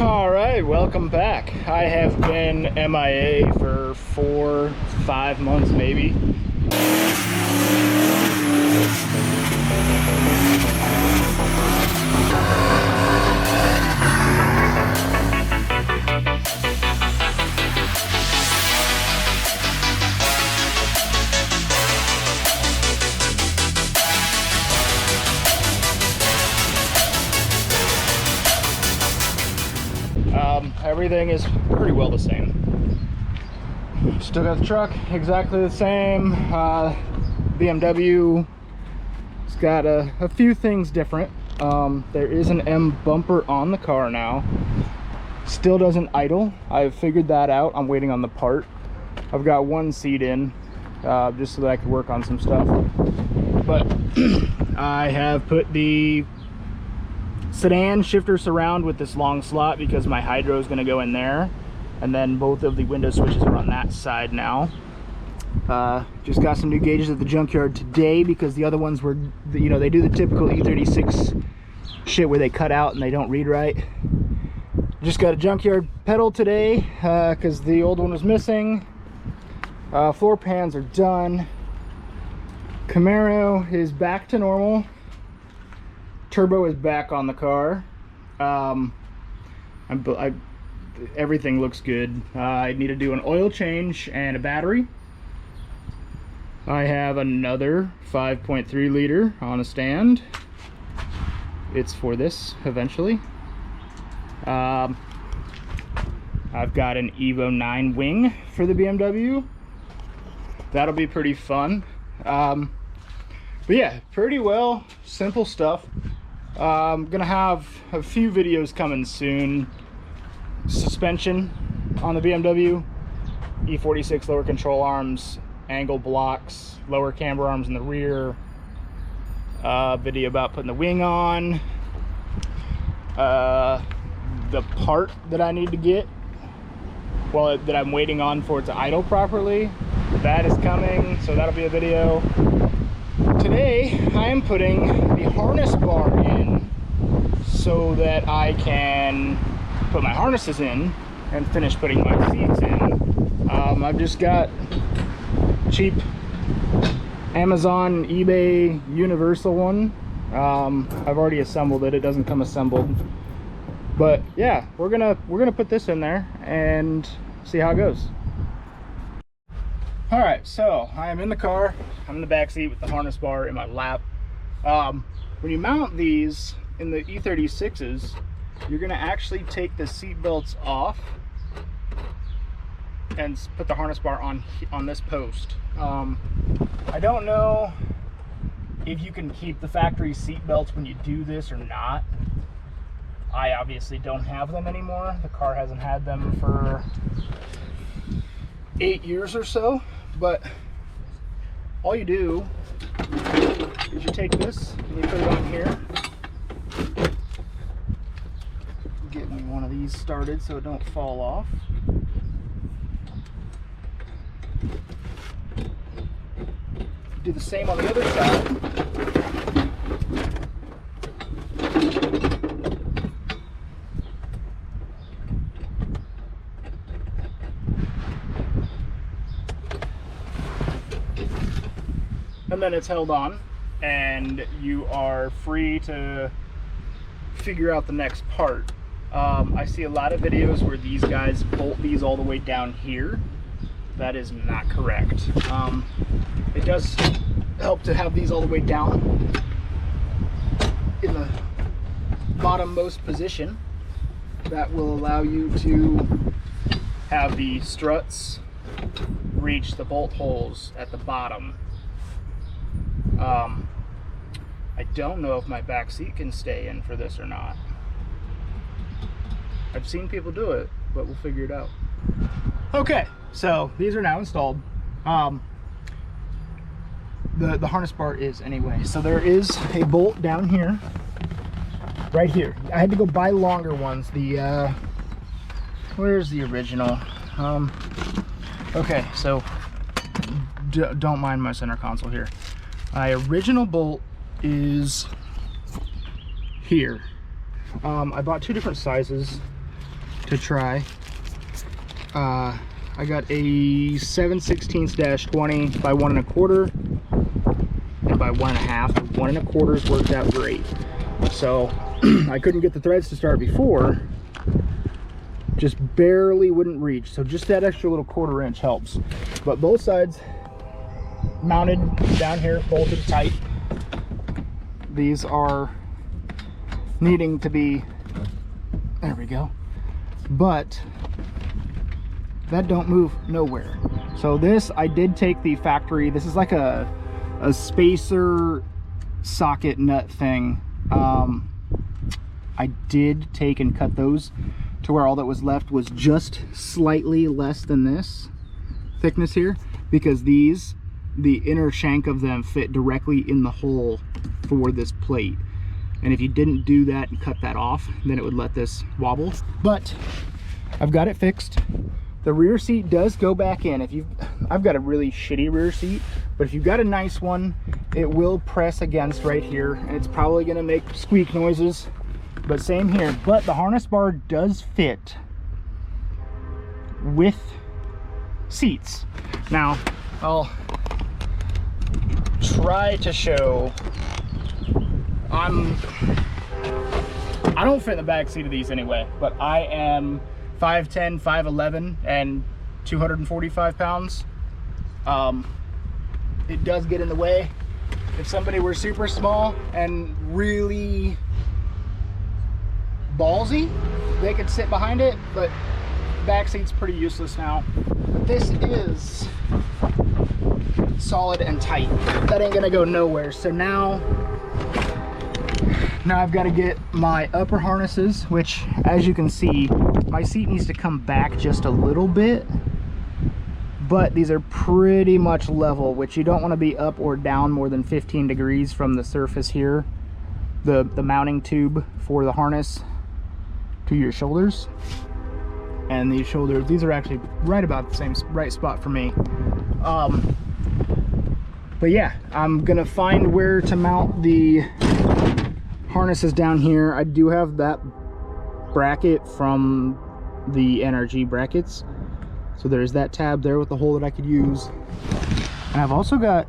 All right, welcome back. I have been MIA for 4-5 months maybe. Everything is pretty well the same. Still got the truck exactly the same. BMW, it's got a few things different. There is an M bumper on the car now. Still doesn't idle. I've figured that out. I'm waiting on the part. I've got one seat in just so that I could work on some stuff. But I have put the sedan shifter surround with this long slot because my hydro is going to go in there, and then both of the window switches are on that side now. Just got some new gauges at the junkyard today because the other ones were, you know, they do the typical E36 shit where they cut out and they don't read right. Just got a junkyard pedal today because the old one was missing. Floor pans are done. Camaro is back to normal. Turbo is back on the car. Everything looks good. I need to do an oil change and a battery. I have another 5.3 liter on a stand. It's for this eventually. I've got an Evo 9 wing for the BMW. That'll be pretty fun. But yeah, pretty well simple stuff. I'm gonna have a few videos coming soon. Suspension on the BMW, E36 lower control arms, angle blocks, lower camber arms in the rear, video about putting the wing on, the part that I need to get, well, that I'm waiting on for it to idle properly, that is coming, so that'll be a video. Today I am putting the harness bar in so that I can put my harnesses in and finish putting my seats in. I've just got cheap Amazon, eBay, Universal one. I've already assembled it. It doesn't come assembled, but yeah, we're gonna put this in there and see how it goes. All right, so I am in the car. I'm in the back seat with the harness bar in my lap. When you mount these in the E36s, you're gonna actually take the seat belts off and put the harness bar on this post. I don't know if you can keep the factory seat belts when you do this or not. I obviously don't have them anymore. The car hasn't had them for 8 years or so. But all you do is you take this and you put it on here. Get me one of these started so it don't fall off. Do the same on the other side. And then it's held on and you are free to figure out the next part. I see a lot of videos where these guys bolt these all the way down here. That is not correct. It does help to have these all the way down in the bottommost position. That will allow you to have the struts reach the bolt holes at the bottom. I don't know if my back seat can stay in for this or not. I've seen people do it, but we'll figure it out. Okay, so these are now installed. The harness bar is anyway. So there is a bolt down here, right here. I had to go buy longer ones. The where's the original? Okay, so don't mind my center console here. My original bolt is here. I bought two different sizes. to try. I got a 7/16-20 by 1 1/4 and by 1 1/2. 1 1/4 worked out great. So I couldn't get the threads to start before, just barely wouldn't reach. So just that extra little 1/4 inch helps. But both sides mounted down here, bolted tight. These are needing to be, there we go, but that don't move nowhere. So this, I did take the factory, this is like a spacer socket nut thing. I did take and cut those to where all that was left was just slightly less than this thickness here, because these, the inner shank of them fit directly in the hole for this plate. And if you didn't do that and cut that off, then it would let this wobble. But I've got it fixed. The rear seat does go back in. I've got a really shitty rear seat, but if you've got a nice one, it will press against right here, and it's probably gonna make squeak noises, but same here. But the harness bar does fit with seats. Now, I'll try to show. I don't fit in the back seat of these anyway, but I am 5'10", 5'11", and 245 pounds. It does get in the way. If somebody were super small and really ballsy, they could sit behind it, but the back seat's pretty useless now. This is solid and tight. That ain't gonna go nowhere. So now I've got to get my upper harnesses, which, as you can see, my seat needs to come back just a little bit, but these are pretty much level, which you don't want to be up or down more than 15 degrees from the surface here, the mounting tube for the harness to your shoulders. And these shoulders, these are actually right about the same right spot for me. But yeah, I'm gonna find where to mount the harnesses down here. I do have that bracket from the NRG brackets, so there's that tab there with the hole that I could use. And I've also got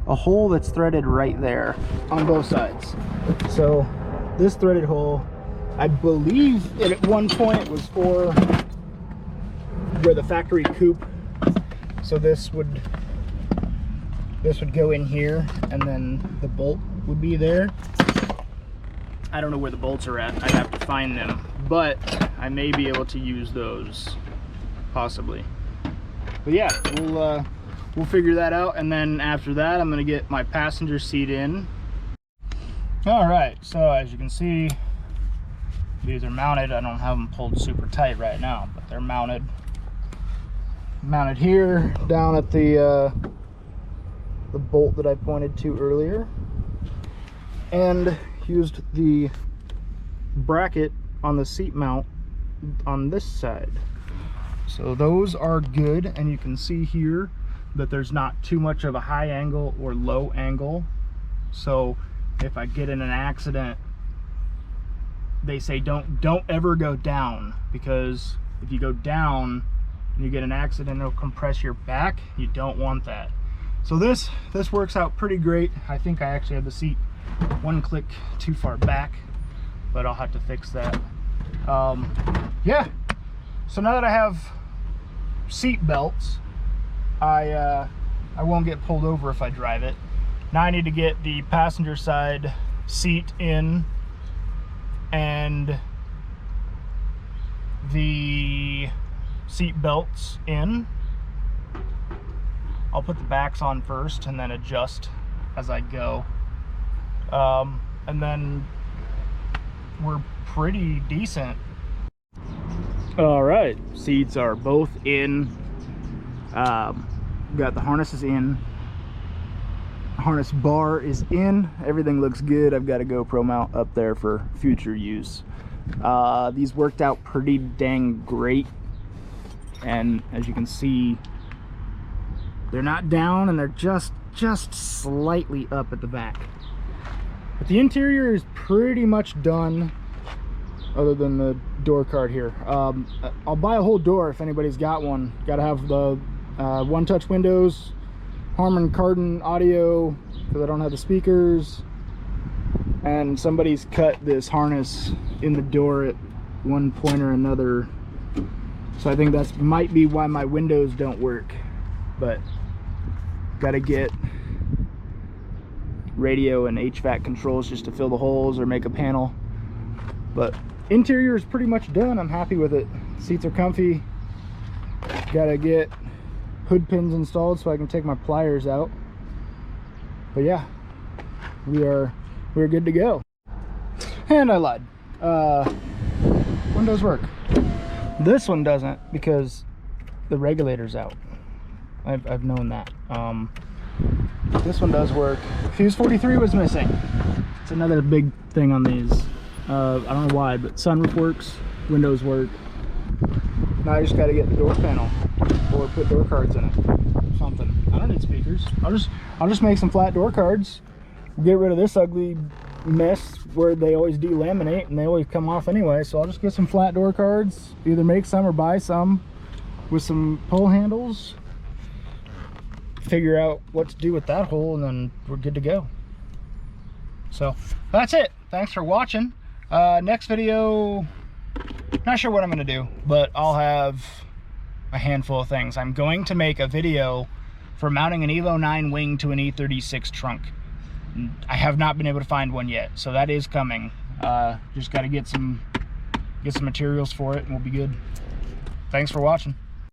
a hole that's threaded right there on both sides. So this threaded hole, I believe it at one point was for where the factory coupe, so this would go in here, and then the bolt would be there. I don't know where the bolts are at. I'd have to find them, but I may be able to use those, possibly. But yeah, we'll figure that out, and then after that, I'm gonna get my passenger seat in. All right, so as you can see, these are mounted. I don't have them pulled super tight right now, but they're mounted here down at the bolt that I pointed to earlier, and used the bracket on the seat mount on this side. So those are good, and you can see here that there's not too much of a high angle or low angle. So if I get in an accident, they say don't ever go down, because if you go down and you get an accident, it'll compress your back. You don't want that. So this works out pretty great. I think I actually have the seat one click too far back, but I'll have to fix that. Yeah, so now that I have seat belts, I won't get pulled over if I drive it. Now I need to get the passenger side seat in and the seat belts in. I'll put the backs on first and then adjust as I go. And then we're pretty decent. All right, seats are both in. Got the harnesses in. Harness bar is in. Everything looks good. I've got a GoPro mount up there for future use. These worked out pretty dang great. And as you can see, they're not down, and they're just slightly up at the back. But the interior is pretty much done, other than the door card here. I'll buy a whole door if anybody's got one. Got to have the one touch windows, Harman Kardon audio because I don't have the speakers, and somebody's cut this harness in the door at one point or another, so I think that's might be why my windows don't work. But gotta get radio and HVAC controls just to fill the holes or make a panel. But interior is pretty much done. I'm happy with it. Seats are comfy. Gotta get hood pins installed so I can take my pliers out. But yeah, we're good to go. And I lied. Windows work. This one doesn't because the regulator's out. I've known that. This one does work. Fuse 43 was missing. It's another big thing on these. I don't know why, but sunroof works, windows work. Now I just got to get the door panel or put door cards in it. Something. I don't need speakers. I'll just make some flat door cards. Get rid of this ugly mess where they always delaminate and they always come off anyway. So I'll just get some flat door cards. Either make some or buy some with some pull handles. Figure out what to do with that hole, and then we're good to go. So that's it. Thanks for watching. Next video, not sure what I'm gonna do, but I'll have a handful of things. I'm going to make a video for mounting an Evo 9 wing to an E36 trunk. I have not been able to find one yet, so that is coming. Just got to get some materials for it and we'll be good. Thanks for watching.